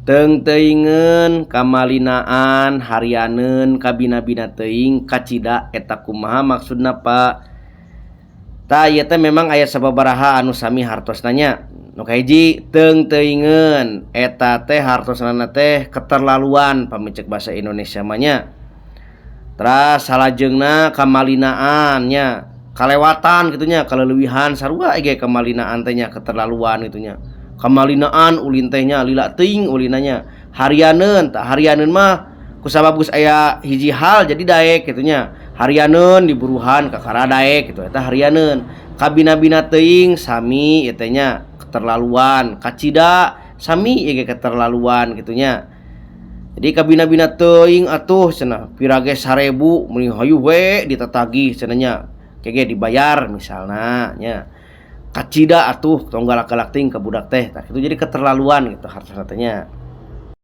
teng teuingeun kamalinaan harianeun kabina-bina teuing kacida eta kumaha maksudna Pak. Tah ieu teh memang aya sababaraha anu sami hartosna nya. Nu kahiji teng teuingeun eta teh hartosna teh keterlaluan pamicek bahasa Indonesia mah nya. Teras salajengna kamalinaan nya kalewatan gitunya kaleuwihan sarua ge kamalinaan teh nya keterlaluan gitunya. Kamalinaan ulin teh nya lila teuing ulinanya harianeun tah harianeun mah kusabab geus aya hiji hal jadi daek gitunya harianeun diburuhan kakara daek gitu eta harianeun kabina-bina teuing sami ieu teh nya keterlaluan kacida sami ge keterlaluan gitunya. Jadi kabina-bina teuing atuh cenah pirage 1000 meuning hayu we ditatagih cenah nya kege dibayar misalna nya. Kacida atuh tong galak-galak ting ke budak teh tah itu jadi keterlaluan gitu hartosna teh nya.